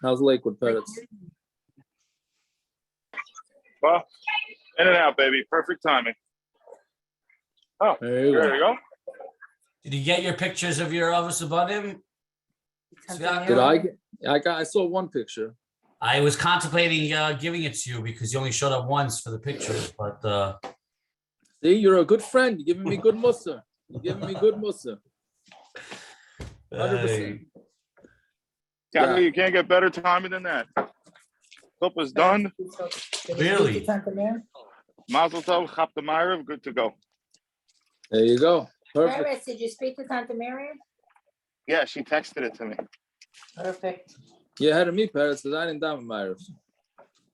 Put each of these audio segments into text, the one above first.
How's Lakewood, Peretz? Well, in and out, baby. Perfect timing. Oh, there you go. Did you get your pictures of your Avos Abanim? I saw one picture. I was contemplating giving it to you because you only showed up once for the pictures, but see, you're a good friend. You're giving me good mussar. You're giving me good mussar. 100%. Yeah, you can't get better timing than that. Chuppah's done. Really? Mazel tov, chap the Ma'ariv, good to go. There you go. Perfect. Paris, did you speak to Tante Miriam? Yeah, she texted it to me. Perfect. You ahead of me, Peretz, because I didn't daven Ma'ariv.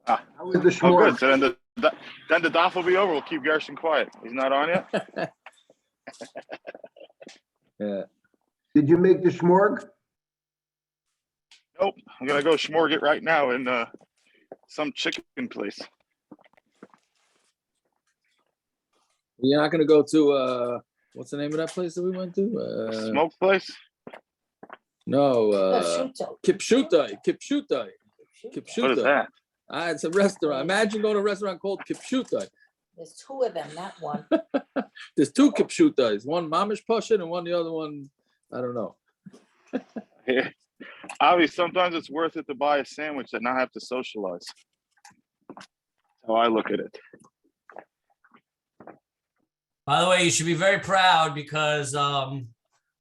Ah, With the oh, shmor. good. So then the daf will be over. We'll keep Gershon quiet. He's not on yet? Yeah. Did you make the shmorg? Nope. I'm going to go shmorg it right now in some chicken place. You're not going to go to, what's the name of that place that we went to? Smoke place? No, Kipshuto. Kipshutai. What is that? It's a restaurant. Imagine going to a restaurant called Kipshutai. There's two of them, not one. There's two Kipshutais. One Mamish Pashin and the other one, I don't know. Yeah. Obviously, sometimes it's worth it to buy a sandwich and not have to socialize. That's how I look at it. by the way, you should be very proud because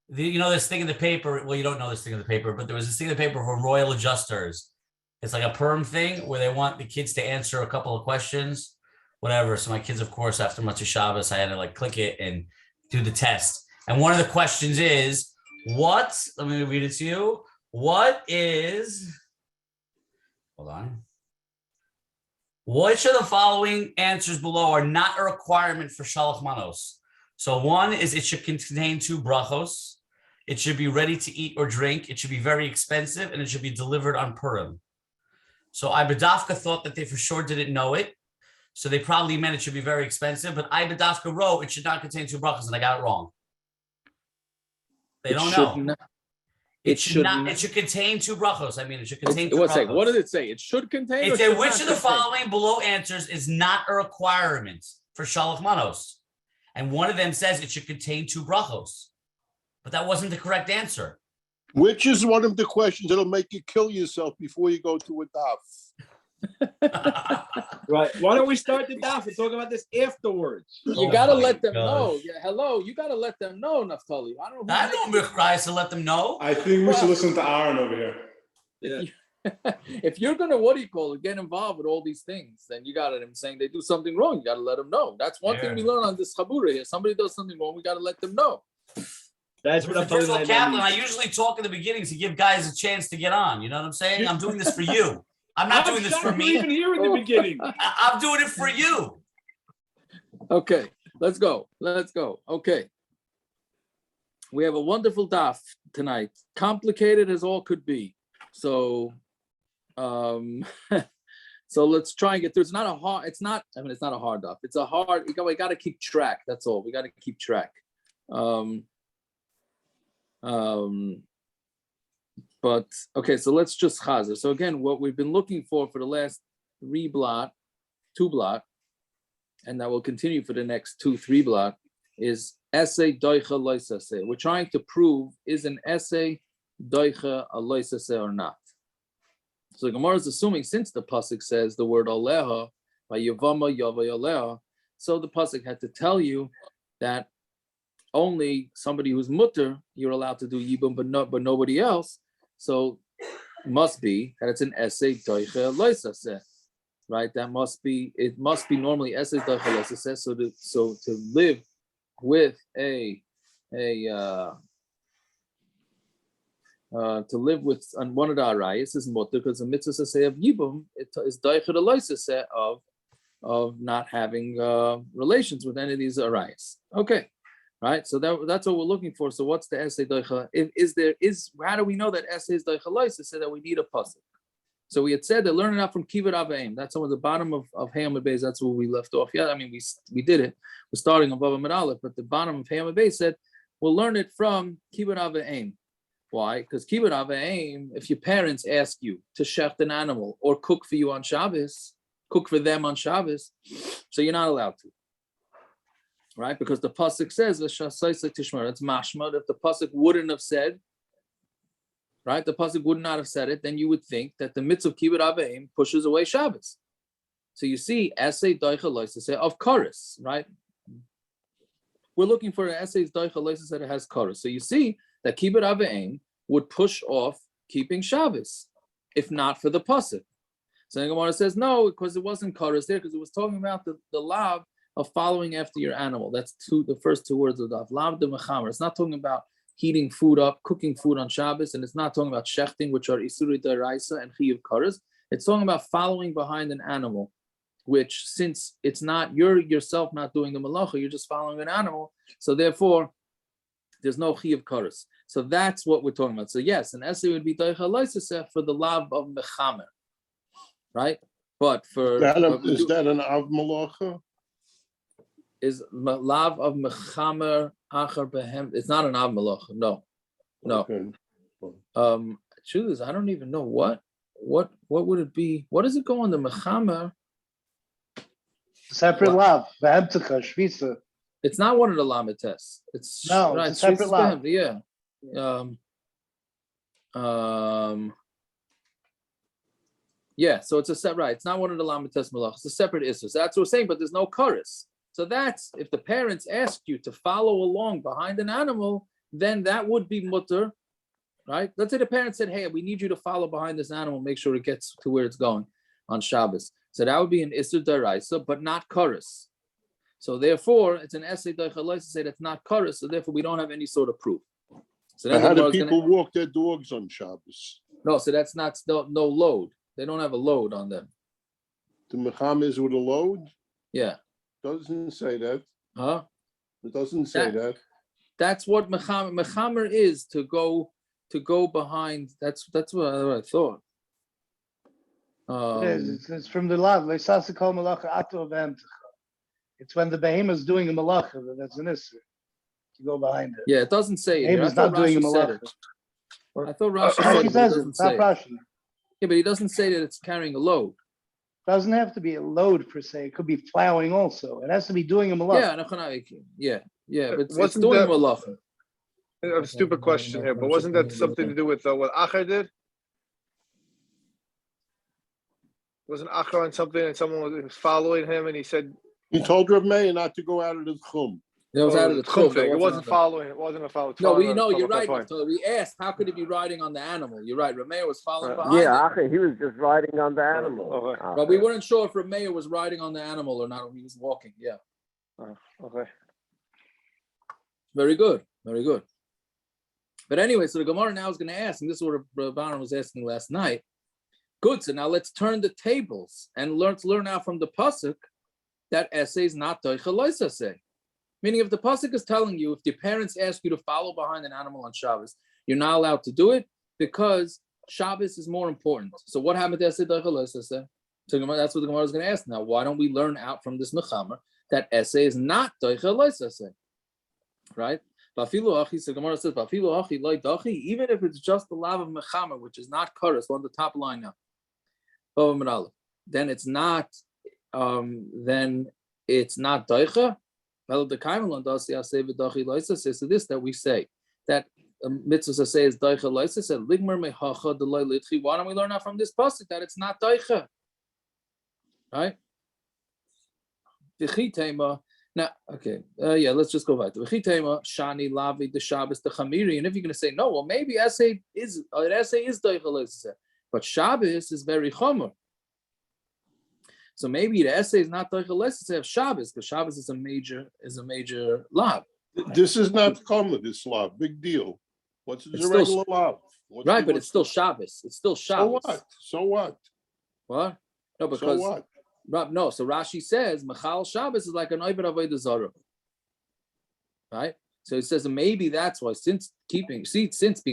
this thing in the paper. Well, you don't know this thing in the paper, but there was this thing in the paper for royal adjusters. It's like a perm thing where they want the kids to answer a couple of questions, whatever. So my kids, of course, after Motzei Shabbos, I had to click it and do the test. And one of the questions is, let me read it to you. Hold on. Which of the following answers below are not a requirement for shalach manos? So one is it should contain 2 brachos. It should be ready to eat or drink. It should be very expensive, and it should be delivered on Purim. So Ibedavka thought that they for sure didn't know it. So they probably meant it should be very expensive, but Ibedavka wrote it should not contain 2 brachos, and I got it wrong. They don't know. It should contain 2 brachos. I mean, it should contain 2 brachos. What did it say? It should contain. It said which of the following below answers is not a requirement for shalach manos, and one of them says it should contain 2 brachos, but that wasn't the correct answer. Which is one of the questions that'll make you kill yourself before you go to a daf? Right. Why don't we start the daf and talk about this afterwards? You got to let them know. Yeah, hello. You got to let them know, Naftali. I don't require to let them know. I think we should listen to Aaron over here. Yeah. If you're going to, get involved with all these things, then you got them saying they do something wrong. You got to let them know. That's one thing we learn on this Chabura here. Somebody does something wrong, we got to let them know. That's what I'm talking about. Kaplan, I usually talk in the beginning to give guys a chance to get on. You know what I'm saying? I'm doing this for you. I'm not doing this for me. Even here in the beginning. I'm doing it for you. Okay, let's go. Okay. We have a wonderful daf tonight. Complicated as all could be. So so let's try and get through. It's not a hard daf. It's a hard, we got to keep track. That's all. We got to keep track. But okay, so let's just chazer. So again, what we've been looking for the last 2 block, and that will continue for the next 2-3 block, is essay doicha loisase. We're trying to prove is an essay doicha a loisase or not. So Gemara is assuming since the passuk says the word aleha by yevama yavay aleha, so the passuk had to tell you that only somebody who's mutter you're allowed to do yibum, but nobody else. So must be that it's an essay doicha loisase, right? It must be normally essay doicha loisase. So to live with to live with on one of the arayos is mutter because the mitzvah say of yibum is doicha loisase of not having relations with any of these arayos. Okay. Right, so that's what we're looking for. So what's the essay doicha? How do we know that essay is doicha loisa? Said that we need a passuk. So we had said that learning out from kibbut avaim. That's on the bottom of Hamid beis. That's where we left off. Yeah, I mean we did it. We're starting on Bava Medalef, but the bottom of Hamid beis said we'll learn it from kibbut avaim. Why? Because kibbut aveim, if your parents ask you to shecht an animal or cook for you on Shabbos, cook for them on Shabbos, so you're not allowed to. Right? Because the passuk says, it's mashma, if the passuk wouldn't have said, right? The passuk would not have said it, then you would think that the mitzvah of kibbut aveim pushes away Shabbos. So you see, essay doicha loisase of chorus, right? We're looking for an essay doicha loisase that has chorus. So you see that kibbut aveim would push off keeping Shabbos, if not for the passuk. So the Gemara says no, because it wasn't chorus there, because it was talking about the lav of following after your animal. That's the first two words of daf. Lav de mechamer. It's not talking about heating food up, cooking food on Shabbos, and it's not talking about shechting, which are isuri deraisa and chiyuv chorus. It's talking about following behind an animal, which, since it's not you're yourself not doing the malacha, you're just following an animal. So therefore, there's no chiyuv chorus. So that's what we're talking about. So yes, an essay would be doicha loisaseh for the lav of mechamer, right? But for is that an av malacha? Is lav of mechamer achar behem? It's not an av malacha. No. Okay. Truth is, I don't even know what would it be. What does it go on the mechamer? Separate lav. V'hemtzecha, shvisa. It's not one of the lamites. It's no, right. It's a separate lav. Yeah. Yeah. So it's a separate. Right. It's not one of the lamites malach. It's a separate issue. So that's what we're saying. But there's no chorus. So that's if the parents ask you to follow along behind an animal, then that would be mutter, right? Let's say the parents said, "Hey, we need you to follow behind this animal, make sure it gets to where it's going on Shabbos." So that would be an issur deraisa, but not chorus. So therefore, it's an essay to say that's not chorus. So therefore, we don't have any sort of proof. So then how do people walk their dogs on Shabbos? No, so that's not no load. They don't have a load on them. The mecham is with a load? Yeah. Doesn't say that. Huh? It doesn't say that. That's what mechamer is, to go behind. That's what I thought. It's from the lav. It's when the behemoth is doing a malacha that's an issur. You go behind it. Yeah, it doesn't say it. Behemoth is not doing a malacha. I thought Rashi said it, doesn't say it. Yeah, but he doesn't say that it's carrying a load. Doesn't have to be a load per se. It could be plowing also. It has to be doing a malacha. Yeah, but it's doing a malacha. A stupid question here, but wasn't that something to do with what Achar did? Wasn't Achar on something and someone was following him and he said... He told Rav Meir not to go out of the tchum. It was out of the tchum. It wasn't following. It wasn't a follow. No, you're right. We asked, how could he be riding on the animal? You're right. Rav Meir was following behind. Yeah, he was just riding on the animal. Okay. But we weren't sure if Rav Meir was riding on the animal or not, or he was walking. Yeah. Okay. Very good. Very good. But anyway, so the Gemara now is going to ask, and this is what Rabbanan was asking last night. Good. So now let's turn the tables and learn out from the passuk that essay is not doicha loisaseh. Meaning, if the passuk is telling you, if your parents ask you to follow behind an animal on Shabbos, you're not allowed to do it because Shabbos is more important. So what happened to essay doicha loisaseh? So that's what the Gemara is going to ask now. Why don't we learn out from this mechamer that essay is not doicha loisaseh? Right? So Gemara says, even if it's just the lav of mechamer, which is not chorus, on the top line now, then it's not doicha. So this that we say that mitzvah say is doicha loisaseh. Ligmar mehacha delay litchi. Why don't we learn out from this passuk that it's not doicha? Right? Now, okay, let's just go back to Shani Lavi the Shabbos the Chamiri. And if you're going to say no, well, maybe essay is doicha loisaseh, but Shabbos is very chomer. So maybe the essay is not doicha loisaseh of Shabbos, because Shabbos is a major lav. This is not common. This lav, big deal. What's the regular lav? Right, but it's still Shabbos. It's still Shabbos. So what? What? No, because. So what? No, so Rashi says Machal Shabbos is like an Oived Avodah Zarah, right? So he says maybe that's why since being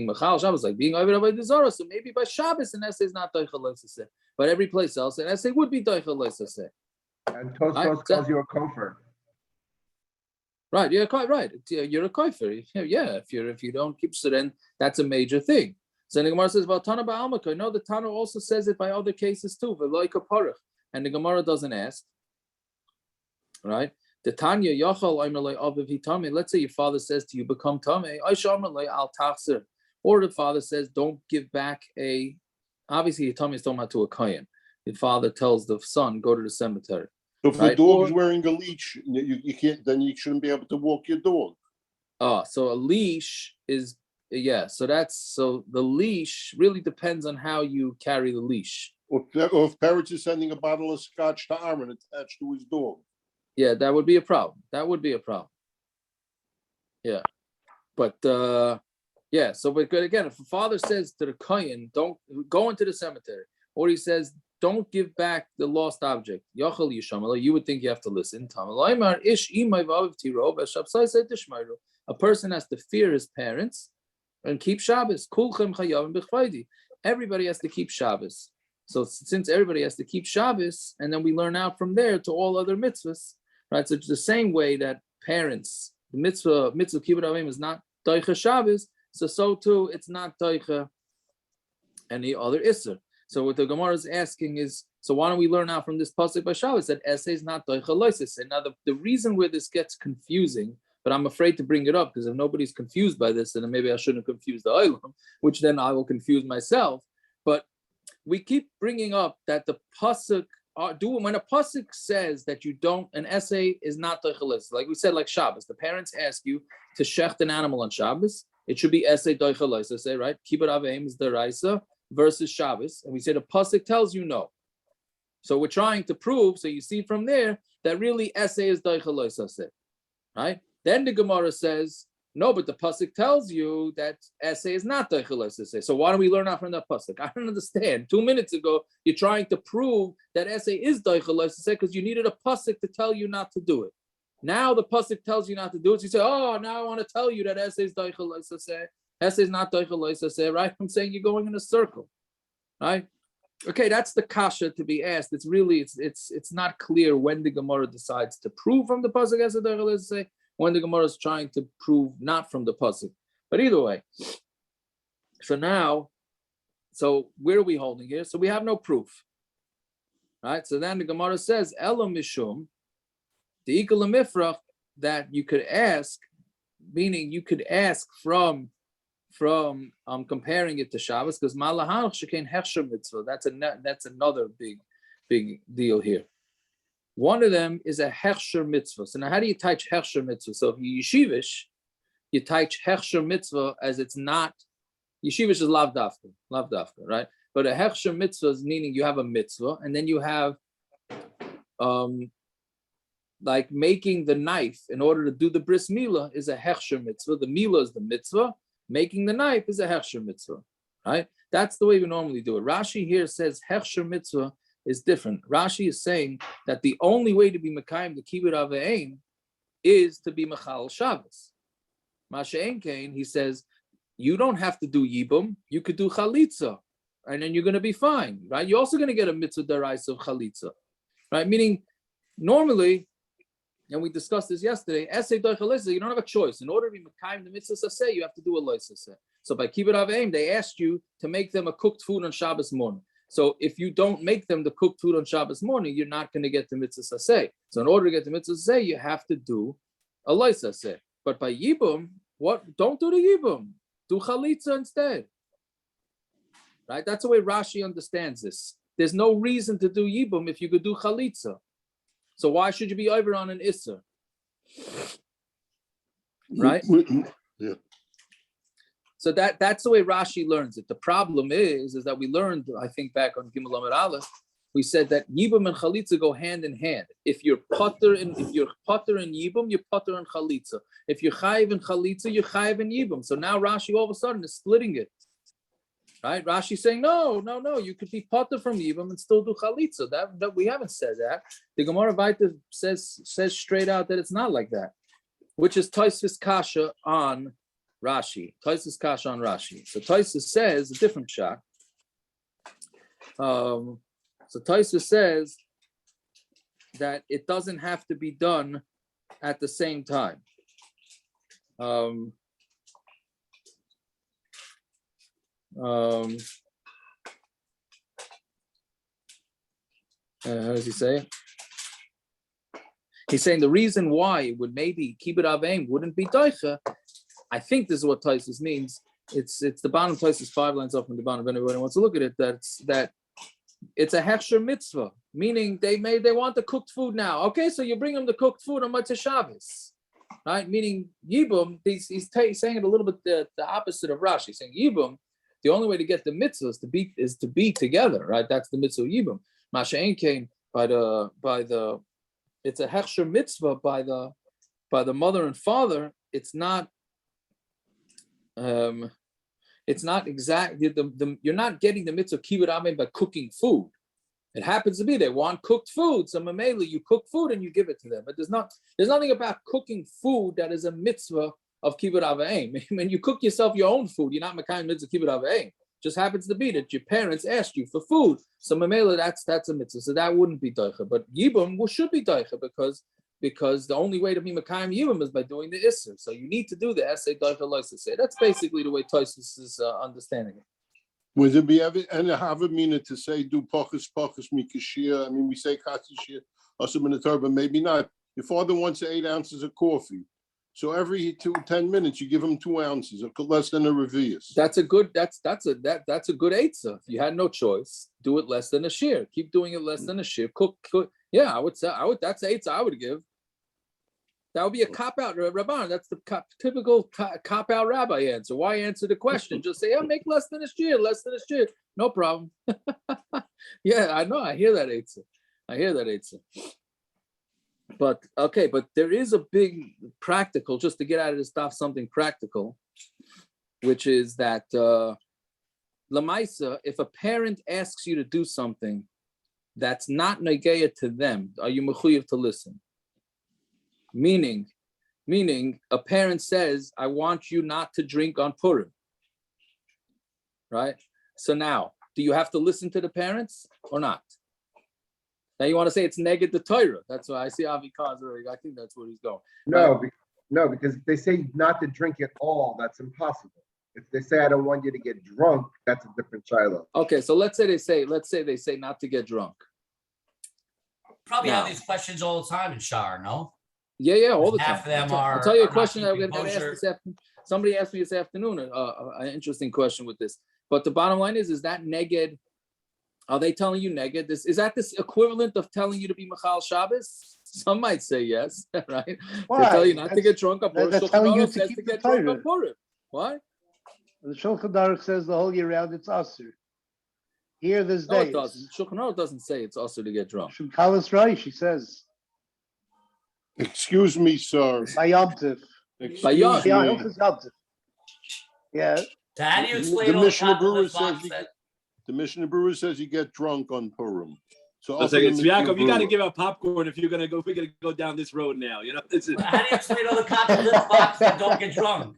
Machal Shabbos like being Oived Avodah Zarah, so maybe by Shabbos an essay is not doicha loisaseh, but every place else an essay would be doicha loisaseh. And Tosfos calls you a kofar. Right, you're quite right. You're a kofer. Yeah, if you don't keep, so then that's a major thing. So the Gemara says, "Well, Tana ba'almaka." No, the Tana also says it by other cases too. And the Gemara doesn't ask, right? The Tanya Yachal Aimalei Aviv Hitame. Let's say your father says to you, "Become tamei." Al Tachser, or the father says, "Don't give back a." Obviously, Hitame is talking about to a kohen. The father tells the son, "Go to the cemetery." If the dog is wearing a leash, you can't. Then you shouldn't be able to walk your dog. So a leash is so the leash really depends on how you carry the leash. Or if parents are sending a bottle of scotch to Aaron attached to his dog. Yeah, that would be a problem. Yeah, but So, but again, if a father says to the kohen, "Don't go into the cemetery," or he says, "Don't give back the lost object," you would think you have to listen. A person has to fear his parents and keep Shabbos. Everybody has to keep Shabbos. So since everybody has to keep Shabbos, and then we learn out from there to all other mitzvahs, right? So it's the same way that parents, the mitzvah kibbutz avim is not doicha Shabbos, so too it's not doicha any other assur. So what the Gemara is asking is, so why don't we learn out from this passuk by Shabbos that essay is not doicha loises? And now the reason where this gets confusing, but I'm afraid to bring it up because if nobody's confused by this, then maybe I shouldn't confuse the olam, which then I will confuse myself. But we keep bringing up that the passuk when a passuk says that you don't, an essay is not doicha loises. Like we said, like Shabbos, the parents ask you to shecht an animal on Shabbos, it should be essay doicha loises, right? Kibbutz avim is the raisa versus Shabbos, and we say the pasuk tells you no. So we're trying to prove. So you see from there that really essay is doicha loisaseh, right? Then the Gemara says no, but the pasuk tells you that essay is not doicha loisaseh. So why don't we learn out from that pasuk? I don't understand. 2 minutes ago you're trying to prove that essay is doicha loisaseh because you needed a pasuk to tell you not to do it. Now the pasuk tells you not to do it. So you say, oh, now I want to tell you that essay is doicha loisaseh. Essay is not doicha loisaseh, right? I'm saying you're going in a circle, right? Okay, that's the kasha to be asked. It's really it's not clear when the Gemara decides to prove from the pasuk essay doicha loisaseh, when the Gemara is trying to prove not from the pasuk. But either way, so where are we holding here? So we have no proof, right? So then the Gemara says elam mishum the ikal mifrach that you could ask, meaning you could ask from comparing it to Shabbos, because malahach shekain hechsher mitzvah. That's another big deal here. One of them is a hechsher mitzvah. So now, how do you teach hechsher mitzvah? So if you yeshivish, you teach hechsher mitzvah as it's not. Yeshivish is lav dafka, right? But a hechsher mitzvah is meaning you have a mitzvah, and then you have like making the knife in order to do the bris milah is a hechsher mitzvah. The milah is the mitzvah. Making the knife is a hechsher mitzvah, right? That's the way we normally do it. Rashi here says hechsher mitzvah is different. Rashi is saying that the only way to be mekayim the kibbutz avein is to be mechal Shabbos. Masha'en kain, he says, you don't have to do yibum, you could do chalitza, and then you're going to be fine, right? You're also going to get a mitzvah deraisa of chalitza, right? Meaning, normally, and we discussed this yesterday, essay doicha loisaseh, you don't have a choice. In order to be mekayim the mitzvah saseh, you have to do a loisaseh. So by kibbutz aveim, they asked you to make them a cooked food on Shabbos morning. So if you don't make them the cooked food on Shabbos morning, you're not going to get the mitzvah saseh. So in order to get the mitzvah saseh, you have to do a loisaseh. But by yibum, don't do the yibum. Do chalitza instead. Right? That's the way Rashi understands this. There's no reason to do yibum if you could do chalitza. So why should you be over on an assur? Right? Yeah. So that's the way Rashi learns it. The problem is that we learned, I think back on Gimel Amud Aleph, we said that yibum and chalitza go hand in hand. If you're potter in yibum, you're potter in chalitza. If you're chayiv in chalitza, you're chayiv in yibum. So now Rashi all of a sudden is splitting it. Right? Rashi's saying, no, you could be potter from yibum and still do chalitza. That we haven't said that. The Gemara Vaita says straight out that it's not like that, which is Tosfos kasha on Rashi. Tosfos kasha on Rashi. So Tosfos says a different shot. So Tosfos says that it doesn't have to be done at the same time. How does he say it? He's saying the reason why it would maybe kibbut aveim wouldn't be doicha. I think this is what Taisus means. It's the bottom Taisus 5 lines up from the bottom. If anybody wants to look at it, that it's a hechsher mitzvah, meaning they want the cooked food now. Okay, so you bring them the cooked food on Motzei Shabbos, right? Meaning yibum. He's saying it a little bit the opposite of Rashi. He's saying yibum. The only way to get the mitzvah is to be together, right? That's the mitzvah yibum. Masha Ein Kain by the it's a hechsher mitzvah by the mother and father. It's not exactly you're not getting the mitzvah kibbut amen by cooking food. It happens to be they want cooked food, so mamela you cook food and you give it to them. But there's nothing about cooking food that is a mitzvah of kibbut aveim. When you cook yourself your own food, you're not makayim mitzvah kibbut aveim. Just happens to be that your parents asked you for food, so mamela that's a mitzvah. So that wouldn't be doicha. But yibum should be doicha because the only way to be makayim yibum is by doing the assur. So you need to do the essay doicha loisa say. That's basically the way Taisus is understanding it. Would there be ever and have a meaning to say do pachas mikashia? I mean, we say katzishia also in the Torah, but maybe not. Your father wants 8 ounces of coffee, so every 10 minutes you give him 2 ounces, less than a revius. That's a good eitzah. If you had no choice, do it less than a shear. Keep doing it less than a shear. Cook. Yeah, I would say that's the eitzah I would give. That would be a cop-out, Rabban. That's the typical cop-out rabbi answer. Why answer the question? Just say, make less than a shear, no problem. Yeah, I know. I hear that eitzah. But there is a big practical, just to get out of this stuff, something practical, which is that Lamaisa, if a parent asks you to do something that's not negeya to them, are you mechuyev to listen? Meaning, a parent says, I want you not to drink on Purim. Right? So now, do you have to listen to the parents or not? Now you want to say it's neged the Torah. That's why I see Avi Kaz already. I think that's where he's going. No, because if they say not to drink at all, that's impossible. If they say I don't want you to get drunk, that's a different shiloh. Okay, so let's say they say not to get drunk. Probably have these questions all the time in Shar, no? Yeah, all the time. Half of them are. I'll tell you a question that I'm going to ask this afternoon. Somebody asked me this afternoon an interesting question with this. But the bottom line is that neged? Are they telling you neged? Is that this equivalent of telling you to be Machal Shabbos? Some might say yes, right? Why? They tell you not to get drunk on Purim. That's telling you says to keep get the drunk Torah. on Purim. Why? The Shulchan Aruch says the whole year round it's assur. Here there's No, days. it doesn't. Shulchan Aruch doesn't say it's also to get drunk. Shemkalas Reish, he says. Excuse me, sir. By Yom Tov. By Yom Tov. Yeah. So how do you explain The all the Mishnah Brewer says the Mishnah Brewer says you get drunk on Purim. So I'll say, Yaakov, you got to give out popcorn if we're gonna go down this road now. You know, how do you explain all the cotton box that don't get drunk?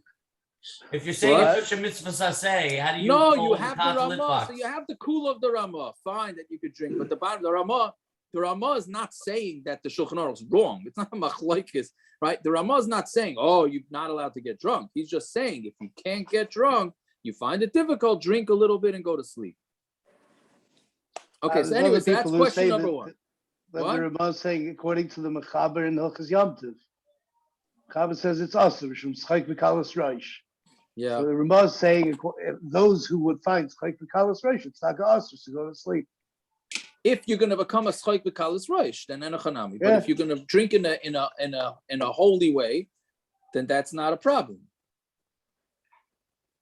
If you're saying it's such a mitzvah saseh, how do you? No, you have the Ramah. So you have the cool of the Ramah. Fine, that you could drink, but the Ramah is not saying that the Shulchan Aruch is wrong. It's not a machlokes, right? The Ramah is not saying, you're not allowed to get drunk. He's just saying if you can't get drunk, you find it difficult, drink a little bit and go to sleep. Okay, so anyways, that's question number one. The Ramah is saying, according to the Mechaber in Hilchos Yom Tov, Mechaber says it's assur, from Schayk V'Kalas Reish. Yeah. So the Ramah is saying those who would find Schayk V'Kalas Reish, it's not assur to go to sleep. If you're going to become a Schayk V'Kalas Reish, then enochanami. But if you're going to drink in a holy way, then that's not a problem.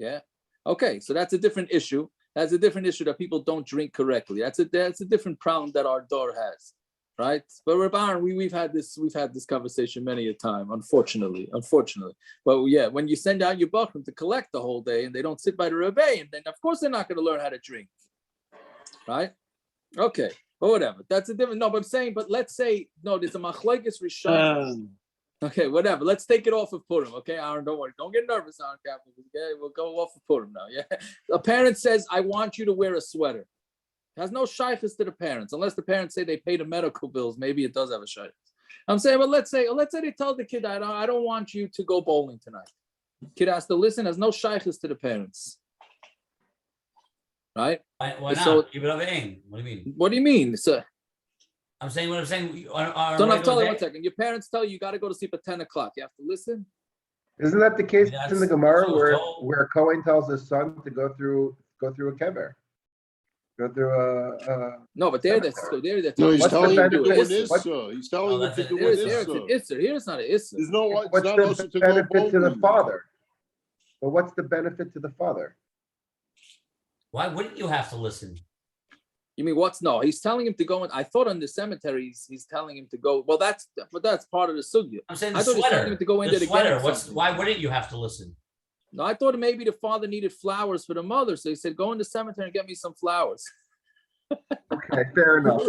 Yeah. Okay, so that's a different issue. That's a different issue that people don't drink correctly. That's a different problem that our door has, right? But Rabban, we've had this conversation many a time, unfortunately. But yeah, when you send out your bachrim to collect the whole day and they don't sit by the Rebbe, and then of course they're not going to learn how to drink, right? Okay, but whatever. That's a different. No, but I'm saying, but let's say no, there's a machlokes rishon. Okay, whatever. Let's take it off of Purim. Okay, Aaron, don't worry. Don't get nervous, Aaron Kaplan. Okay, we'll go off of Purim now. Yeah. A parent says, I want you to wear a sweater. It has no shaykhs to the parents, unless the parents say they pay the medical bills. Maybe it does have a shaykhs. I'm saying, well, let's say they tell the kid, I don't want you to go bowling tonight. Kid has to listen, has no shaykhs to the parents. Right? Why not? So- Keep it over aim. What do you mean? What do you mean? So, I'm saying what I'm saying. On a don't have to regular tell you day- 1 second. Your parents tell you got to go to sleep at 10 o'clock. You have to listen. Isn't that the case Yeah, in the that's- Gemara that's what where it's called. where Cohen tells his son to go through a kever, go through a No, but they're No, telling he's What's the telling him to do an benefit? issa. He's telling him that's to it. do an There it's an issa. issa. Here it's not an issa. There's no, it's what's not the also to go benefit to the bowling. father? But what's the benefit to the father? Why wouldn't you have to listen? You mean what's no? He's telling him to go in. I thought on the cemetery he's telling him to go. Well, that's part of the sugya. I'm saying I the thought he was telling sweater. him to go in The there to get sweater. him What's something. why wouldn't you have to listen? No, I thought maybe the father needed flowers for the mother, so he said, "Go in the cemetery and get me some flowers." Okay, fair enough.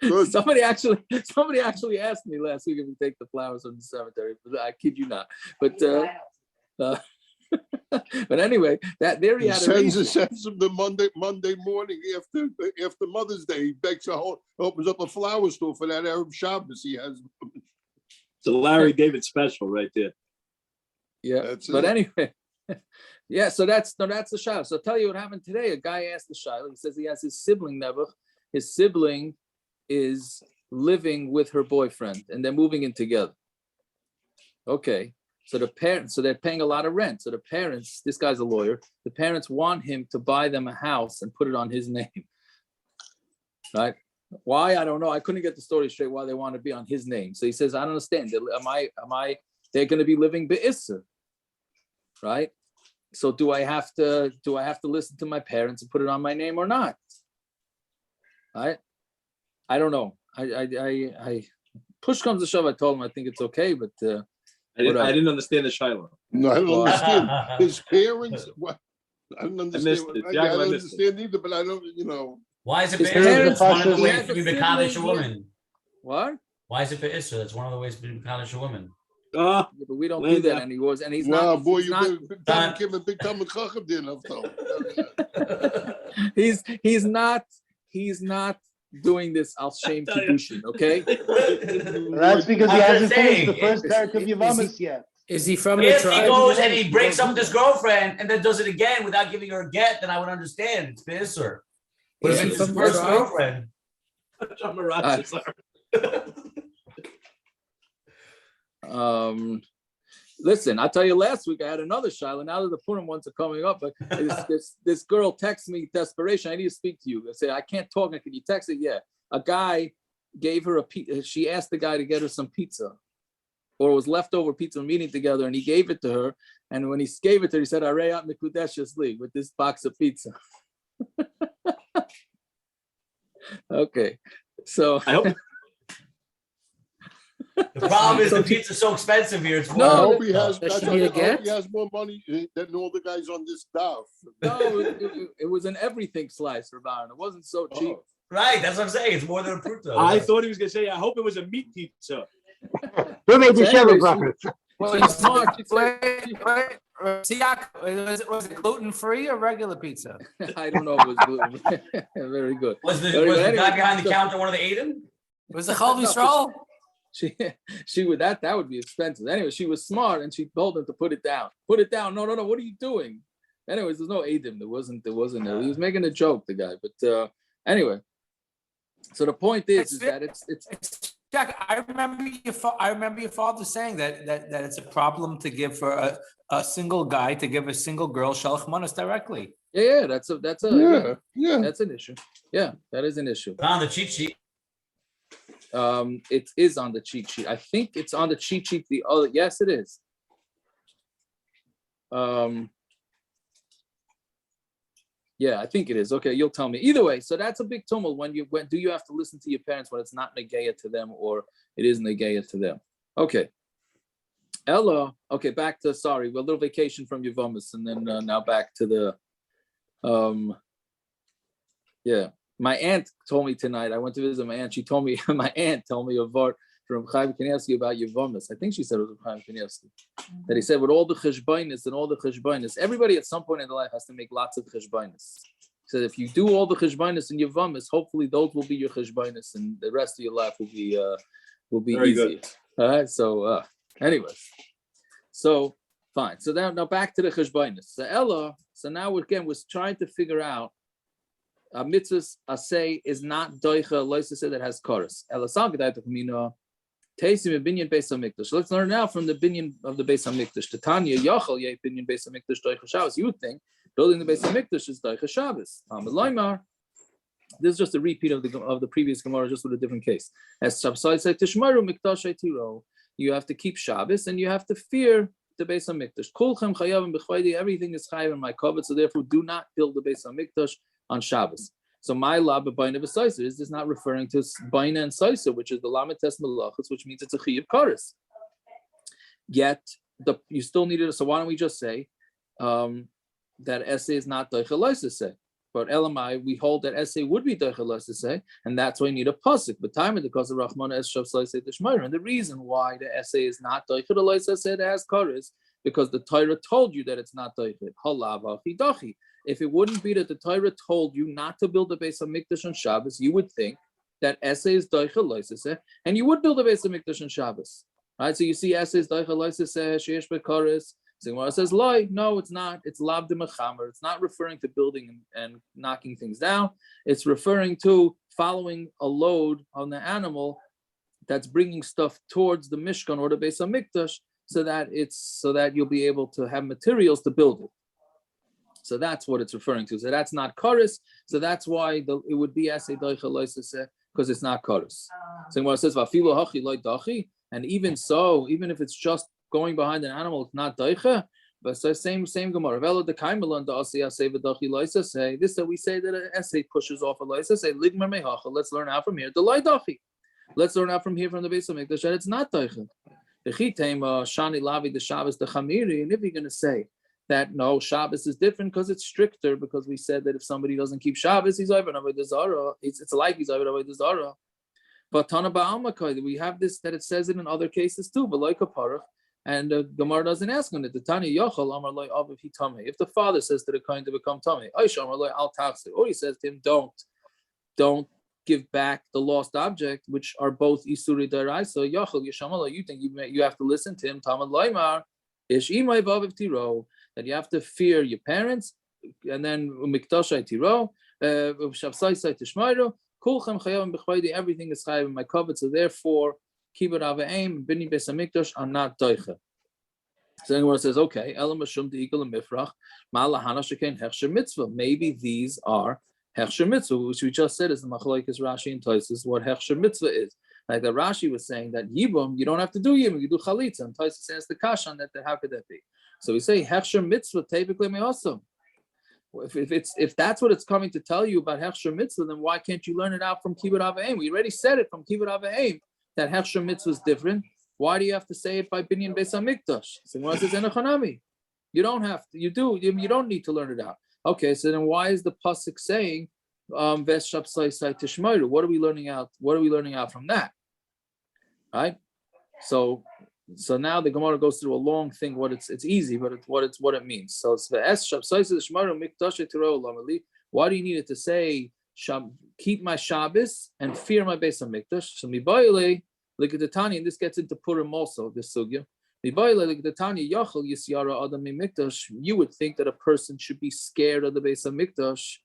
Good. Somebody actually asked me last week if we take the flowers from the cemetery. But I kid you not. But but anyway, that there he He had a sends reason. him the Monday morning after Mother's Day. He begs opens up a flower store for that Arab Shabbos he has. It's a Larry David special right there. Yeah, That's but it. anyway, yeah. So that's the shiloh. So I'll tell you what happened today. A guy asked the shiloh. He says he has his sibling Nebuch. His sibling is living with her boyfriend, and they're moving in together. Okay, so the parents, so they're paying a lot of rent. So the parents, this guy's a lawyer. The parents want him to buy them a house and put it on his name. Right? Why? I don't know. I couldn't get the story straight. Why they want to be on his name? So he says, I don't understand. Am I? They're going to be living be'issur, right? So do I have to listen to my parents and put it on my name or not? I don't know. I push comes to shove. I told him I think it's okay, but I didn't understand the Shiloh. No, I don't understand. His parents. What? I don't understand. missed it. I Yeah, I don't missed understand either. But I don't. Why is it His for Isra? parents That's one of the want ways him- to be he has a Mekadesh a sibling, woman. what? Why is it for Isra? That's one of the ways to be Mekadesh a woman. Oh, Yeah, but we don't do Linda. that anymore. And he's Wow, not. boy, he's you not. big time Kim and big time Chacham didn't have to. He's not doing this al shem kiddushin. Okay. That's because he I'm hasn't just finished saying, the first parak of Yevamos yet. Is he from the If he tribe? goes and he breaks up with his girlfriend and then does it again without giving her a get, then I would understand. It's Isra. But Is if he it's his from the first tribe? girlfriend, John Marazzi, sorry. Listen, I tell you, last week I had another shiloh. Now that the Purim ones are coming up, but this girl texts me desperation. I need to speak to you. I say I can't talk. Can you text it? Yeah. A guy gave her a pizza. She asked the guy to get her some pizza, or it was leftover pizza. We're meeting together, and he gave it to her. And when he gave it to her, he said, "Areyat mikudeshesli," with this box of pizza. Okay, so I hope the problem is the pizza's so expensive here. It's I No, hope he has. Does That's she why need a I hope get? he has more money than all the guys on this daf. no, it was an everything slice for Baron. It wasn't so cheap. right. That's what I'm saying. It's more than a pruto. I thought he was going to say, I hope it was a meat pizza. Who made the So Shabbat anyways, breakfast? She's smart. She said- Siak, was it gluten free or regular pizza? I don't know if it was gluten. Very good. Was the Anyway, guy behind the counter one of the Aiden? Was it Chol Yisrael? She would that would be expensive. Anyway, she was smart and she told him to put it down. Put it down. No. What are you doing? Anyways, there's no Adim. There wasn't. He was making a joke, the guy. But anyway, so the point is that it's Jack, I remember your father saying that it's a problem to give for a single guy to give a single girl shalach manos directly. yeah. That's an issue. Yeah, that is an issue. On the cheat sheet. It is on the cheat sheet. I think it's on the cheat sheet. Yes, it is. Yeah, I think it is. Okay, you'll tell me. Either way, so that's a big tumult when do you have to listen to your parents when it's not negeya to them or it is negeya to them? Okay. Ella, okay, back to we're a little vacation from Yevamos and then now back to the yeah. My aunt told me tonight, I went to visit my aunt. She told me, my aunt told me a vart from Chaim Kanievsky about Yevamos. I think she said it was Chaim Kanievsky. That he said with all the cheshbainis, everybody at some point in their life has to make lots of cheshbainis. He said if you do all the cheshbainis in Yevamos, hopefully those will be your cheshbainis and the rest of your life will be Very easy. good. All right. So anyways, so Fine. So now back to the cheshbainis. So now again we're trying to figure out a mitzvah assay is not doicha loisa that has chorus. Let's learn now from the binyan of the beis hamikdash. Tanya yachal ye binyan beis hamikdash doicha Shabbos. You would think building the beis hamikdash is doicha Shabbos. This is just a repeat of the previous Gemara, just with a different case. As Shabbos said, Tishmaru mikdash tiro. You have to keep Shabbos and you have to fear the beis hamikdash. Kulchem chayavim b'chvaydi. Everything is chayav in my covet, so therefore do not build the beis hamikdash on Shabbos. So my lab b'bayna v'saisa is this not referring to bayna and saisa, which is the lamed tes melachos, which means it's a chiyav kares. Yet you still need it. So why don't we just say that essay is not doicha loisa say? But Elamai, we hold that essay would be doicha loisa say, and that's why you need a passuk. But time because of Rahmana es shav say tishmeir. And the reason why the essay is not doicha loisa say that has kares because the Torah told you that it's not doicha. Halacha hidachi. If it wouldn't be that the Torah told you not to build a beis hamikdash on Shabbos, you would think that essay is doicha loisa, and you would build a beis hamikdash on Shabbos, right? So you see, essay is doicha loisa sheish bekares. So Gemara says, "Lie, no, it's not. It's lab de mechamer. It's not referring to building and knocking things down. It's referring to following a load on the animal that's bringing stuff towards the mishkan or the beis hamikdash, so that you'll be able to have materials to build it." So that's what it's referring to. So that's not chorus. So that's why it would be essay doicha loisa because it's not chorus. So Gemara says, "Va'filu hachi loy dachi," and even so, even if it's just going behind an animal, it's not doicha. But so same Gemara. Velo de kaimelon da asay v'dachi loisa say. This that we say that an essay pushes off a loisa say ligmar mehacha. Let's learn out from here. The loy dachi. Let's learn out from here from the beis hamikdash that it's not doicha. The chitema shani lavi the Shabbos the chamiri. And if you're going to say that no, Shabbos is different because it's stricter, because we said that if somebody doesn't keep Shabbos, he's over avodah zara. It's like he's over avodah zara. But Tana ba'almakai, we have this that it says it in other cases too. But like a parach, and the Gemara doesn't ask on it. The Tani yachal amar loy aviv hi tamei. If the father says to the kohen to become tamei, Aisha amar loy al tachse, or he says to him, don't give back the lost object, which are both isuri daraisa yachal yishamala. You think you have to listen to him? Tamad loymar ish imay vaviv tiro. That you have to fear your parents, and then mikdashay tiro, shavsaisay tishmayro, kulchem chayavim b'chvaydi. Everything is chayav in my covet, so therefore kibbut avaim bini beis hamikdash are not doicha. So anyone says, okay, elam mashum deikal mifrach malahana shekain hechsher mitzvah. Maybe these are hechsher mitzvah, which we just said is the machlokes Rashi and Tosfos what hechsher mitzvah is. Like the Rashi was saying that yibum, you don't have to do yibum, you do chalitza, and Tosfos says the kasha on that. How could that be? So we say hechsher mitzvah typically may also. If that's what it's coming to tell you about hechsher mitzvah, then why can't you learn it out from kibbut avaim? We already said it from kibbut avaim that hechsher mitzvah is different. Why do you have to say it by binyan beis hamikdash? So what says enochanami? You don't have to. You do. You don't need to learn it out. Okay. So then why is the passuk saying ves shabsai tishmayru? What are we learning out? What are we learning out from that? Right. So now the Gemara goes through a long thing. It's easy, but what it means. So it's why do you need it to say keep my Shabbos and fear my beis hamikdash? So mibayile look at the Tanya, and this gets into Purim also. This sugya mibayile look at the Tanya yachal yisyara adam mikdash. You would think that a person should be scared of the beis hamikdash,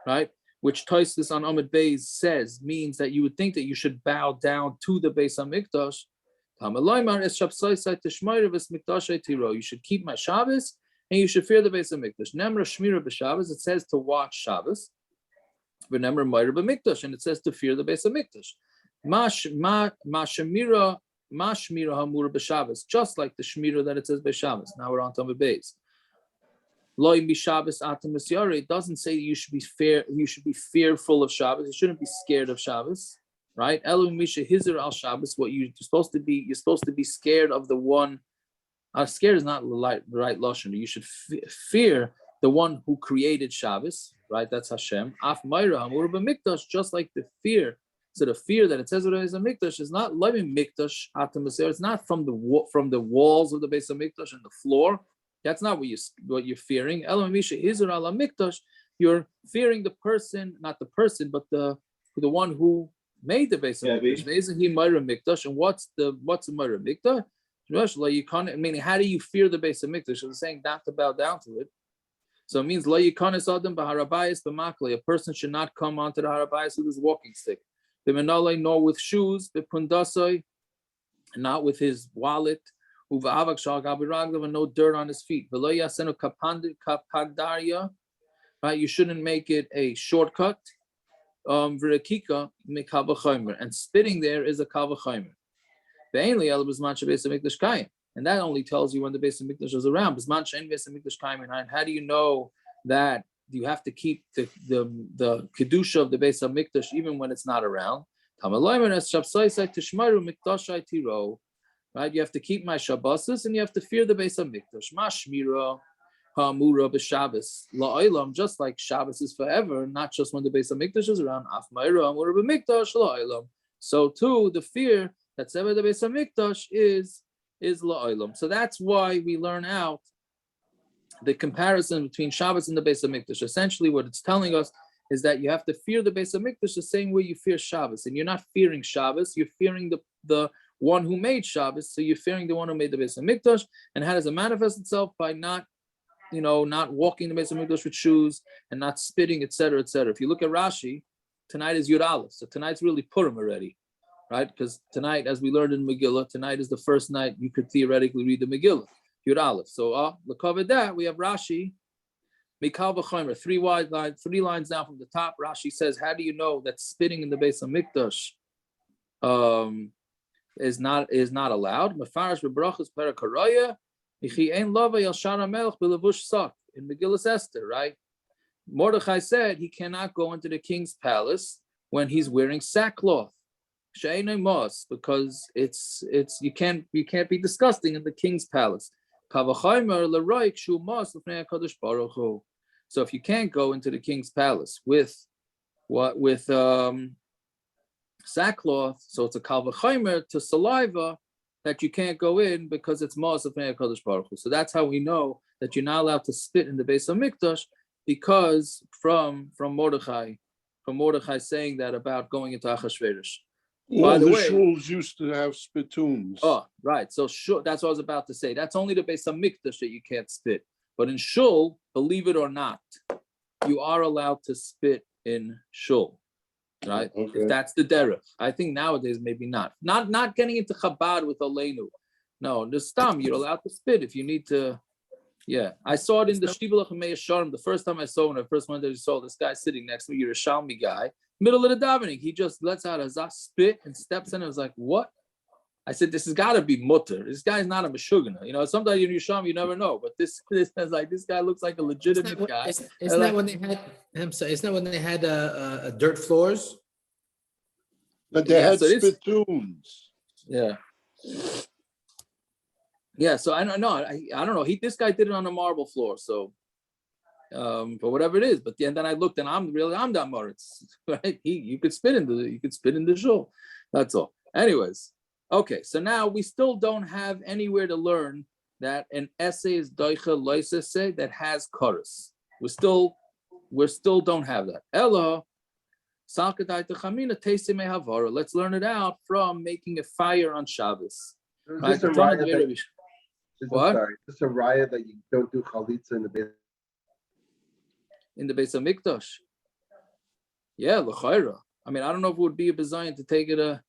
right? Which Tosfos on Amud beis says means that you would think that you should bow down to the beis hamikdash. You should keep my Shabbos and you should fear the beis hamikdash. Nemra shmira b'Shabbos, it says to watch Shabbos. But nemra mayra b'mikdash, and it says to fear the beis hamikdash. Ma shmira hamura b'Shabbos, just like the shmira that it says by Shabbos. Now we're on to beis. Loy b'Shabbos atam misyare. It doesn't say you should be fair. You should be fearful of Shabbos. You shouldn't be scared of Shabbos. Right? Elu misha hizir al Shabbos. What you're supposed to be scared of the one. Scared is not the right lashon. You should fear the one who created Shabbos. Right? That's Hashem. Af mayra hamur b'mikdash. Just like the fear. So the fear that it says it is a mikdash is not living mikdash atam misyare. It's not from the walls of the beis hamikdash and the floor. That's not what you're fearing. Elu misha hizir al mikdash. You're fearing the person, not the person, but the one who made the beis hamikdash. And what's the Ma'ira mikdash? Meaning, how do you fear the beis hamikdash? It's saying not to bow down to it. So it means lo yikanes adam b'harabayis b'makli. A person should not come onto the harabayis with his walking stick. B'menalei, nor with shoes. B'pundasoi, not with his wallet. Uva'avak shal gabiraglav, and no dirt on his feet. V'lo yasenu kapagdarya. Right, you shouldn't make it a shortcut. V'rekika mikal v'chaymer, and spitting there is a kal v'chaymer. Ve'enli ela b'zman shebeis hamikdash kayim. And that only tells you when the beis hamikdash is around. How do you know that you have to keep the kedusha of the beis hamikdash even when it's not around? Right? You have to keep my Shabbos and you have to fear the beis hamikdash. Mashmira hamura b'Shabbos la'olam, just like Shabbos is forever, not just when the beis hamikdash is around. Afmayra hamura b'mikdash la'olam. So too, the fear that the beis hamikdash is la'olam. So that's why we learn out the comparison between Shabbos and the beis hamikdash. Essentially, what it's telling us is that you have to fear the beis hamikdash the same way you fear Shabbos, and you're not fearing Shabbos, you're fearing the one who made Shabbos. So you're fearing the one who made the beis hamikdash. And how does it manifest itself? By not walking the beis hamikdash with shoes and not spitting, etc., etc. If you look at Rashi, tonight is Yud Aleph, so tonight's really Purim already. Right? Because tonight, as we learned in Megillah, tonight is the first night you could theoretically read the Megillah, Yud Aleph. So, look over that, we have Rashi, Mikal v'Chomer, three lines down from the top. Rashi says, how do you know that spitting in the beis hamikdash is not allowed? Mefarish b'brachos perakaraya, michi ein lava yal shara melech b'levush sak, in Megillah Esther, right? Mordechai said he cannot go into the king's palace when he's wearing sackcloth. Because it's you can't be disgusting in the king's palace. So if you can't go into the king's palace with sackcloth, so it's a kal v'chaymer to saliva that you can't go in because it's mos of HaKadosh Baruch Hu. So that's how we know that you're not allowed to spit in the beis hamikdash, because from Mordechai saying that about going into Achashverosh. All the shuls used to have spittoons. Oh, right. So that's what I was about to say. That's only the beis hamikdash that you can't spit. But in shul, believe it or not, you are allowed to spit in shul. Right? Okay. If that's the derech. I think nowadays maybe not. Not getting into Chabad with Aleinu. No, the stam, you're allowed to spit if you need to. Yeah. I saw it in the Shtibalach and Meir Sharm. The first time I saw when I first went there, I saw this guy sitting next to me, you're a Shalmi guy. Middle of the davening, he just lets out a zah, spit and steps in. I was like, what? I said, this has got to be mutter. This guy's not a meshugana. Sometimes in Yisham, you never know. But this is like, this guy looks like a legitimate guy. Isn't that when they had dirt floors? But they had spittoons. Yeah. Yeah, so I don't know. I don't know. This guy did it on a marble floor, so for whatever it is. But then I looked, and I'm that Moritz, right? You could spit in the shul. That's all. Anyways, okay. So now we still don't have anywhere to learn that an essay is doicha lois essay that has chorus. We still don't have that. Ella. Let's learn it out from making a fire on Shabbos. Right? Is this a raya that you don't do chalitza in the beis? In the beis hamikdash? Yeah, l'chayra. I mean, I don't know if it would be a bezayin to take it I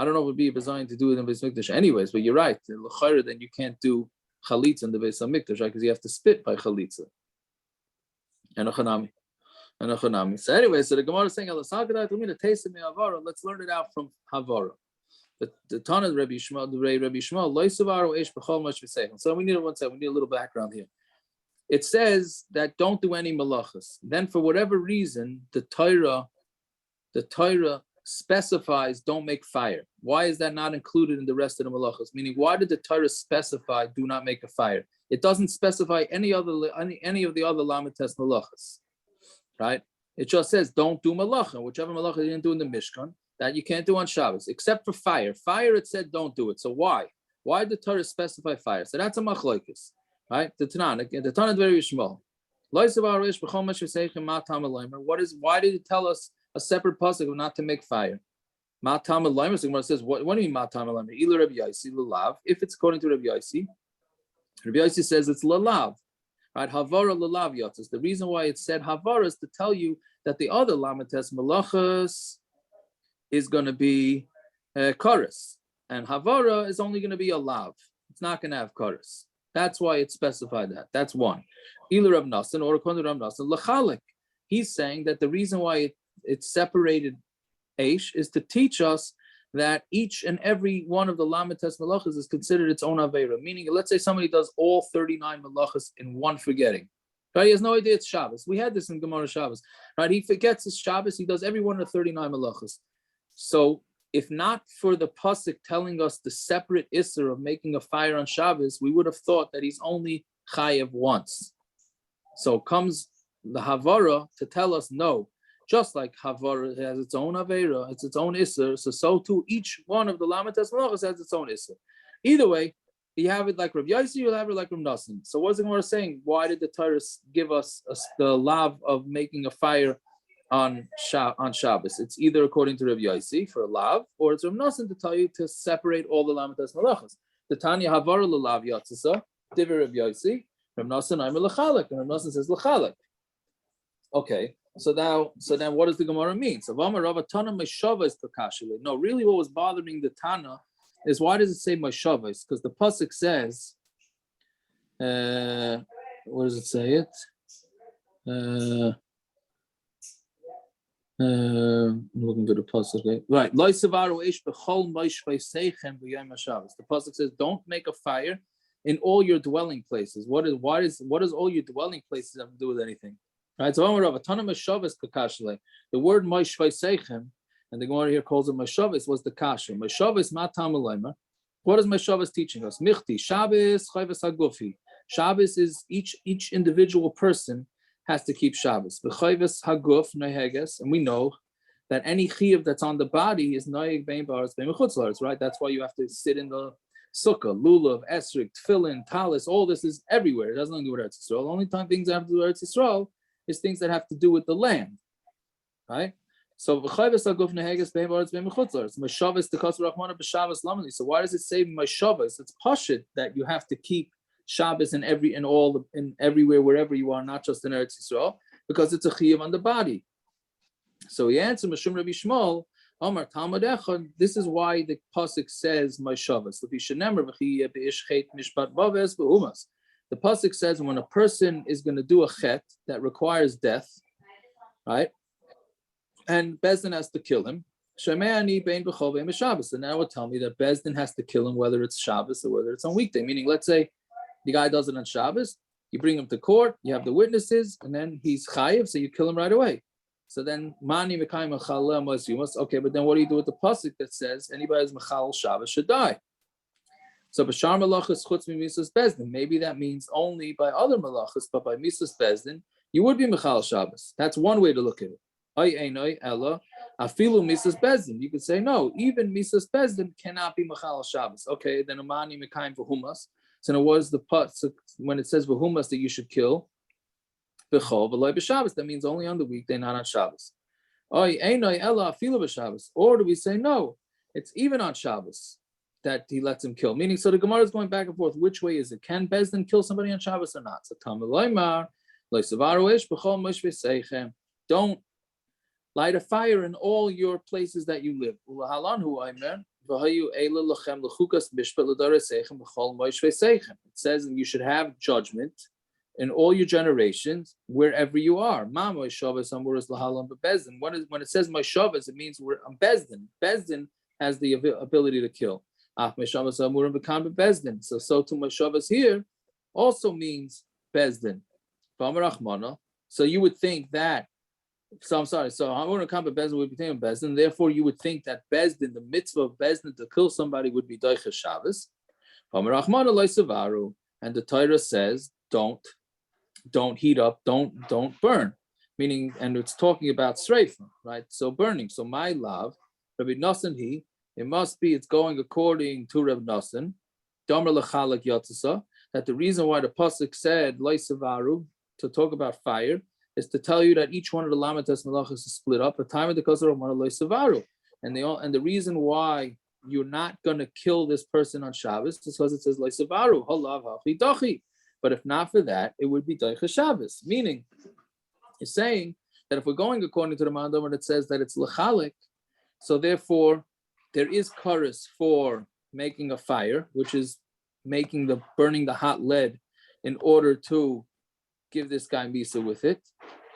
don't know if it would be a bezayin to do it in the beis hamikdash anyways, but you're right. In l'chayra, then you can't do chalitza in the beis hamikdash, right? Because you have to spit by chalitza. And so anyway, so the Gemara is saying, let's learn it out from Havara. The Tana of Rabbi Yishmael, so we need a little background here. It says that don't do any malachas. Then for whatever reason, the Torah specifies don't make fire. Why is that not included in the rest of the malachas? Meaning, why did the Torah specify do not make a fire? It doesn't specify any of the other lamites malachas. Right? It just says don't do malacha, whichever malacha you didn't do in the Mishkan, that you can't do on Shabbos, except for fire. Fire, it said don't do it. So why? Why did the Torah specify fire? So that's a machlokes, right? The Tanakh, the Tanakh very small. Why did it tell us a separate passuk of not to make fire? Matam Elaim, the Gemara says, what do you mean Matam Elaim? Ila Rabbi Yaisi lalav. If it's according to Rabbi Yaisi says it's lalav. Right? Havara lalav yatzis. The reason why it said havara is to tell you that the other lamates malachas is going to be chorus, and havara is only going to be a lav. It's not going to have chorus. That's why it specified that. That's one. Ila Rav Nasan, or according to Rav Nasan, lachalik. He's saying that the reason why it separated Aish is to teach us that each and every one of the lamates malachas is considered its own avera. Meaning, let's say somebody does all 39 malachas in one forgetting. Right? He has no idea it's Shabbos. We had this in Gemara Shabbos. Right? He forgets it's Shabbos. He does every one of the 39 malachas. So, if not for the passuk telling us the separate assur of making a fire on Shabbos, we would have thought that he's only chayev once. So comes the havara to tell us no. Just like havara has its own avera, it's its own assur, so too each one of the lamates malachas has its own assur. Either way, you have it like Rav Yaisi, you'll have it like Rav Nasan. So what's the Gemara saying? Why did the Torah give us the lav of making a fire on Shabbos? It's either according to Rav Yaisi for a lav, or it's Rav Nasan to tell you to separate all the lamates malachas. The Tanya havara lalav yatzisa, divrei Rav Yaisi, Rav Nasan I'm lachalek, and Rav Nasan says lachalek. Okay. So then what does the Gemara mean? So no, really what was bothering the Tana is why does it say Mashavas? Because the passuk says, what does it say it? I'm looking for the passuk. Right. The passuk says, don't make a fire in all your dwelling places. What does all your dwelling places have to do with anything? Right, so the word Moishvai and the Gemara here calls it Mashavas, was the kasha. Mashavas matam alayma. What is Mashavas teaching us? Michti Shabbos chayvas hagufi. Shabbos is each individual person has to keep Shabbos. B'chayvas haguf neheges, and we know that any chiyuv that's on the body is noyeg bein ba'aretz bein mechutz la'aretz. Right, that's why you have to sit in the sukkah, lulav, esrik, tefillin, talis. All this is everywhere. It doesn't do with Eretz Yisrael. The only time things have to do with Eretz Yisrael is things that have to do with the land, right? So Mashavas the Rachmana b'Shabbos lamani. So why does it say Mashavas? It's pashut that you have to keep Shabbos in everywhere wherever you are, not just in Eretz Yisrael, because it's a chiyuv on the body. So he answered Mashum Rabbi Shmuel, Omar Talmud Echad. This is why the pasuk says Mashavas. The pasuk says when a person is going to do a chet that requires death, right? And Bezdin has to kill him. And now it would tell me that Bezdin has to kill him whether it's Shabbos or whether it's on weekday. Meaning, let's say the guy does it on Shabbos, you bring him to court, you have the witnesses, and then he's chayiv, so you kill him right away. So then, okay, but then what do you do with the pasuk that says anybody who's mechal Shabbos should die? So b'shar malachas chutz misas bezdin. Maybe that means only by other malachas, but by misas bezdin, you would be mechal Shabbos. That's one way to look at it. Ay einay ella afilu misas bezdin. You could say no, even misas bezdin cannot be mechal Shabbos. Okay, then amani mekayim v'humas. So now what is the pasuk when it says v'humas that you should kill? B'chol v'loy b'Shabbos. That means only on the weekday, not on Shabbos. Ay einay ella afilu b'Shabbos. Or do we say no? It's even on Shabbos that he lets him kill. Meaning, so the Gemara is going back and forth. Which way is it? Can Bezdin kill somebody on Shabbos or not? So don't light a fire in all your places that you live. It says that you should have judgment in all your generations, wherever you are. When it says my Shabbos, it means we're on Bezdin. Bezdin has the ability to kill. So to Mashavas here also means Bezdin. So you would think that, so I'm sorry, so Hamur Kampa Bezdin would be taking Bezdin, therefore you would think that Bezdin, the mitzvah of Bezdin to kill somebody would be Doicha Shabbos. And the Torah says, don't heat up, don't burn. Meaning, and it's talking about Sreifa, right? So burning. So my love, Rabbi Nasan it's going according to Reb Nasan, that the reason why the pasuk said Loisavaru to talk about fire is to tell you that each one of the lamatas malachas is split up. A time of the kasar of Loisavaru. and the reason why you're not going to kill this person on Shabbos is because it says Leisavaru halav hachi dochi. But if not for that, it would be doicha Shabbos. Meaning, it's saying that if we're going according to the Mandam and it says that it's lechalik, so therefore there is chorus for making a fire, which is burning the hot lead in order to give this guy misa with it,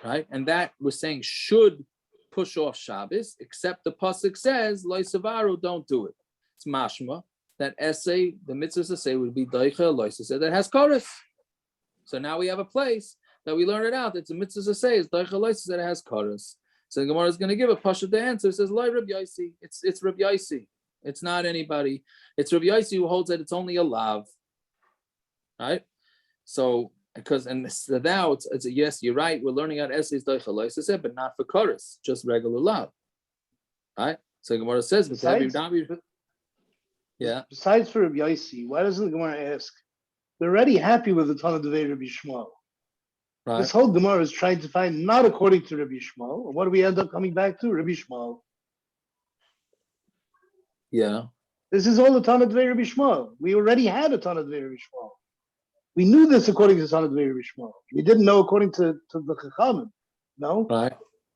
right? And that we're saying should push off Shabbos, except the passuk says loisavaru, don't do it. It's mashma that essay, the mitzvah essay would be daicha loisase that has chorus. So now we have a place that we learn it out. It's a mitzvah essay, it's daicha loisase that has chorus. So the Gemara is going to give a pasha the answer. It says loy Rabbi Yaisi. It's Rabbi Yaisi. It's not anybody. It's Rabbi Yaisi who holds that it's only a lav, right? So now it's a yes, you're right. We're learning out essays daicha loisase, but not for chorus, just regular lav, right? So the Gemara says, yeah. Besides for Rabbi Yaisi, why doesn't the Gemara ask? They're already happy with the Tanah Devei Rabbi Shmuel. Right. This whole Gemara is trying to find not according to Rabbi Shmuel. What do we end up coming back to? Rabbi Shmuel. Yeah. This is all the Tanah Devei Rabbi Shmuel. We already had a Tanah Devei Rabbi Shmuel. We knew this according to Tanah Devei Rabbi Shmuel. We didn't know according to the Chachamim. No? Right.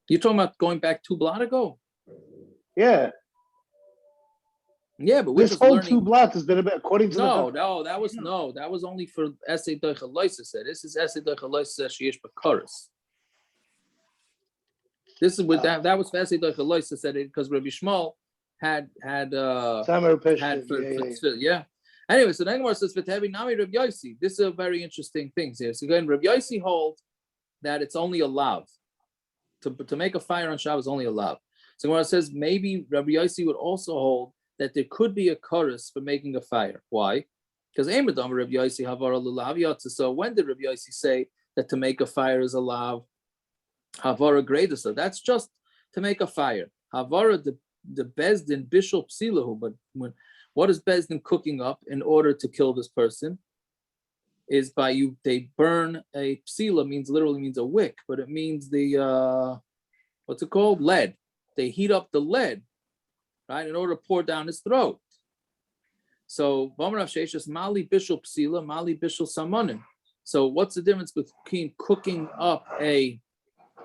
You're talking about going back 2 blot ago? Yeah. Yeah, but we're this just whole learning. 2 blot has been about according to that was only for essay daicha loisase. This is essay daicha loisase sheyesh b'karis. This is with that was for essay daicha loisase because Rabbi Shmuel had yeah. Anyway, so then Gemara says v'tevi nami Rabbi Yaisi. This is a very interesting thing here. So again, Rabbi Yaisi holds that it's only a lav to make a fire on Shabbos is only a lav. So Gemara says maybe Rabbi Yaisi would also hold that there could be a chorus for making a fire. Why? Because Amadam Rabbi Yaisi Havara Lulav. So when did Rabbi Yaisi say that to make a fire is a lav? Havara Greda. So that's just to make a fire. Havara the Bezdin Bishop Psilahu. But what is Bezdin cooking up in order to kill this person? Is they burn a psila literally means a wick, but it means the what's it called? Lead. They heat up the lead, right, in order to pour down his throat. So Vamarav Sheshas Mali Bishul Psila, Mali Bishul Samanin. So what's the difference between cooking up a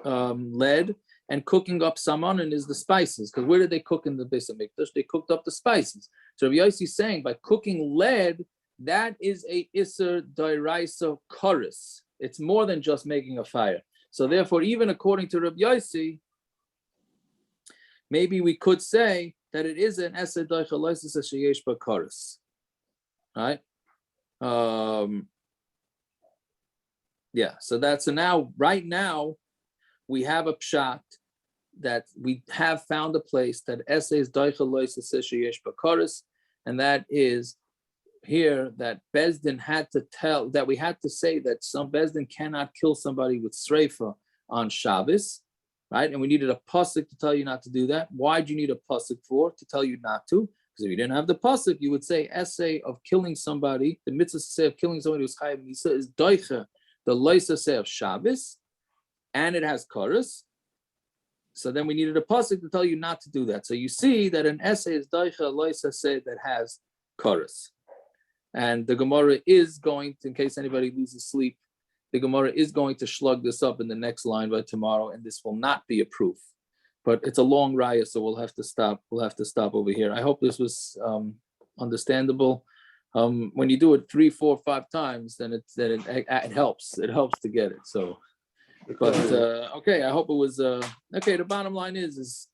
lead and cooking up samanin is the spices? Because where did they cook in the beis hamikdash? They cooked up the spices. So Rabbi Yossi is saying by cooking lead, that is a iser dairaisa chorus. It's more than just making a fire. So therefore, even according to Rabbi Yossi, maybe we could say that it is an iser dairaisa sheyesh b'chorus, right? Yeah. So right now, we have a pshat that we have found a place that essays daicha loisa sheyesh b'chorus, and that is here that Bezdin had to tell that we had to say that some Bezdin cannot kill somebody with sreifa on Shabbos, right? And we needed a passuk to tell you not to do that. Why do you need a passuk for? To tell you not to? Because if you didn't have the passuk, you would say essay of killing somebody. The mitzvah say of killing somebody who's chayav misa is daicha, the loisa say of Shabbos, and it has chorus. So then we needed a passuk to tell you not to do that. So you see that an essay is daicha loisa say that has chorus. And the Gemara is going to, in case anybody loses sleep, the Gemara is going to slug this up in the next line by tomorrow, and this will not be a proof. But it's a long raya, so we'll have to stop. We'll have to stop over here. I hope this was understandable. When you do it 3, 4, 5 times, then it helps. It helps to get it. So, but okay, I hope it was okay. The bottom line is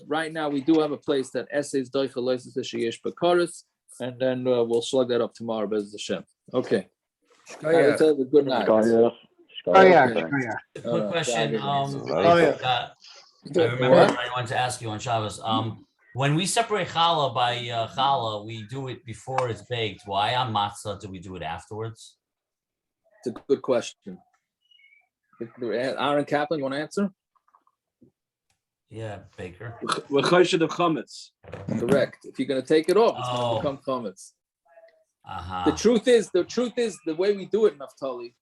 right now we do have a place that essays doicha loisa sheyesh b'chorus. And then we'll slug that up tomorrow, Bez Hashem. Okay. Good night. Quick question. I remember I wanted to ask you on Shabbos. When we separate challah by challah, we do it before it's baked. Why on matzah do we do it afterwards? It's a good question. Aaron Kaplan, you want to answer? Yeah, baker. We're choshed of chametz. Correct. If you're going to take it off, it's going to become chametz. The truth is, the way we do it, Naftali,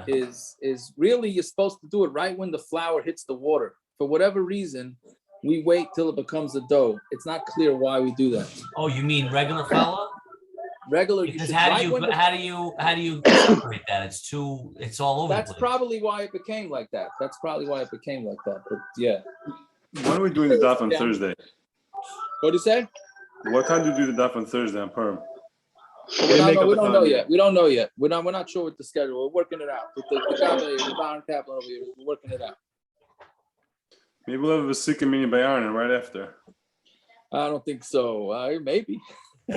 is really you're supposed to do it right when the flour hits the water. For whatever reason, we wait till it becomes a dough. It's not clear why we do that. Oh, you mean regular challah? Regular. Because should- how right do you when the- how do you separate that? It's all over. That's the place. probably why it became like that. That's probably why it became like that. But yeah. When are we doing the daf on Thursday? What do you say? What time do you do the daf on Thursday on Perm? We don't know yet. We don't know yet. We're not sure with the schedule. We're working it out. With the Baron Kaplan over here, we're working it out. Maybe we'll have a sikh mini bayaran right after. I don't think so. Maybe. You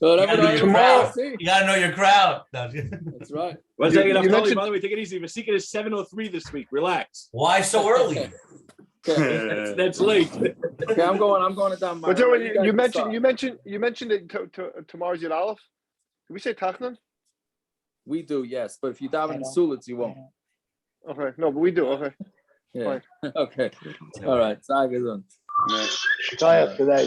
gotta know your crowd. You gotta know your crowd. That's right. One second, You by mentioned- the way, take it easy. Masika is 7:03 this week. Relax. Why so early? That's late. Okay, I'm going to down. But you mentioned that tomorrow's Yud Aleph. Did we say Tachnan? We do, yes. But if you dive in the Sulitz, you won't. Okay, no, but we do. Okay. Yeah. Okay. All right. Sag gesund. Tired today.